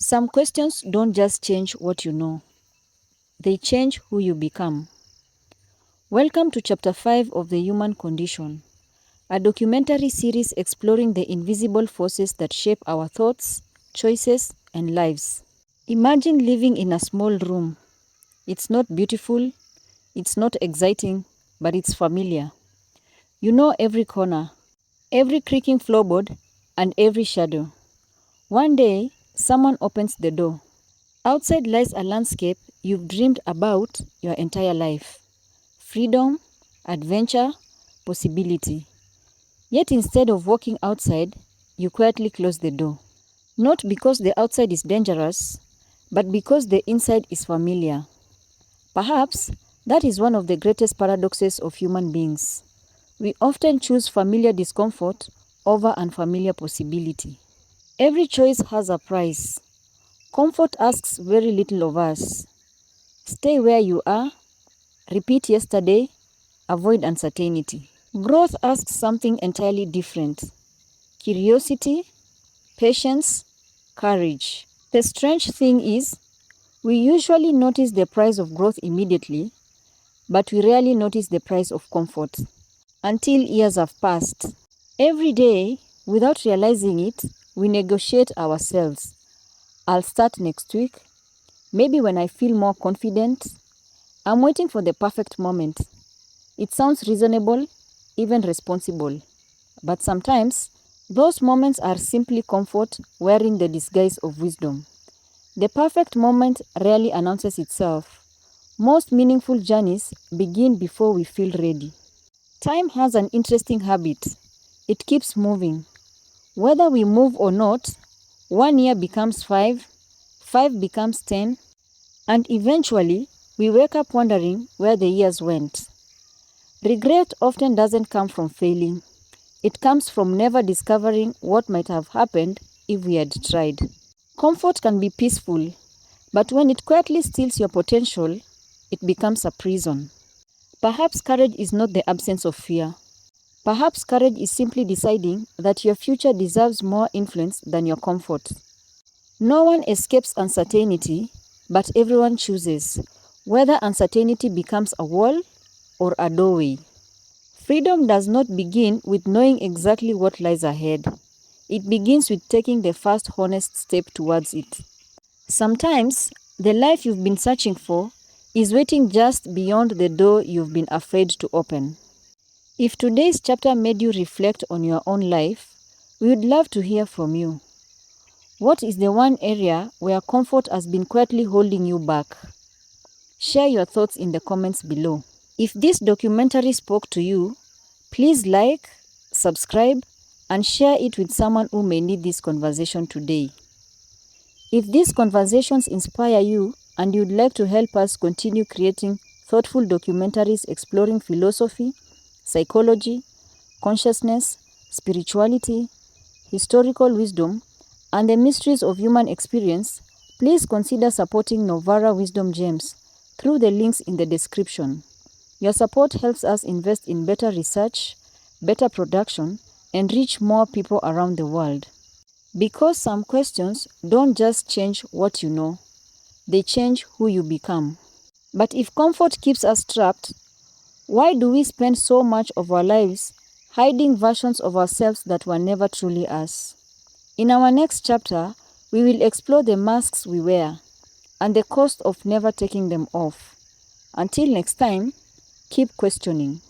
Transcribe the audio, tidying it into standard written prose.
Some questions don't just change what you know, they change who you become. Welcome to Chapter 5 of The Human Condition, a documentary series exploring the invisible forces that shape our thoughts, choices, and lives. Imagine living in a small room. It's not beautiful, it's not exciting, but it's familiar. You know every corner, every creaking floorboard, and every shadow. One day, someone opens the door. Outside lies a landscape you've dreamed about your entire life. Freedom, adventure, possibility. Yet instead of walking outside, you quietly close the door. Not because the outside is dangerous, but because the inside is familiar. Perhaps that is one of the greatest paradoxes of human beings. We often choose familiar discomfort over unfamiliar possibility. Every choice has a price. Comfort asks very little of us. Stay where you are, repeat yesterday, avoid uncertainty. Growth asks something entirely different. Curiosity, patience, courage. The strange thing is, we usually notice the price of growth immediately, but we rarely notice the price of comfort until years have passed. Every day, without realizing it, we negotiate ourselves. I'll start next week, maybe when I feel more confident. I'm waiting for the perfect moment. It sounds reasonable, even responsible. But sometimes, those moments are simply comfort wearing the disguise of wisdom. The perfect moment rarely announces itself. Most meaningful journeys begin before we feel ready. Time has an interesting habit. It keeps moving. Whether we move or not, 1 year becomes 5, 5 becomes 10, and eventually we wake up wondering where the years went. Regret often doesn't come from failing. It comes from never discovering what might have happened if we had tried. Comfort can be peaceful, but when it quietly steals your potential, it becomes a prison. Perhaps courage is not the absence of fear. Perhaps courage is simply deciding that your future deserves more influence than your comfort. No one escapes uncertainty, but everyone chooses whether uncertainty becomes a wall or a doorway. Freedom does not begin with knowing exactly what lies ahead. It begins with taking the first honest step towards it. Sometimes, the life you've been searching for is waiting just beyond the door you've been afraid to open. If today's chapter made you reflect on your own life, we would love to hear from you. What is the one area where comfort has been quietly holding you back? Share your thoughts in the comments below. If this documentary spoke to you, please like, subscribe, and share it with someone who may need this conversation today. If these conversations inspire you and you'd like to help us continue creating thoughtful documentaries exploring philosophy, psychology, consciousness, spirituality, historical wisdom, and the mysteries of human experience, please consider supporting Novara Wisdom Gems through the links in the description. Your support helps us invest in better research, better production, and reach more people around the world. Because some questions don't just change what you know, they change who you become. But if comfort keeps us trapped, why do we spend so much of our lives hiding versions of ourselves that were never truly us? In our next chapter, we will explore the masks we wear and the cost of never taking them off. Until next time, keep questioning.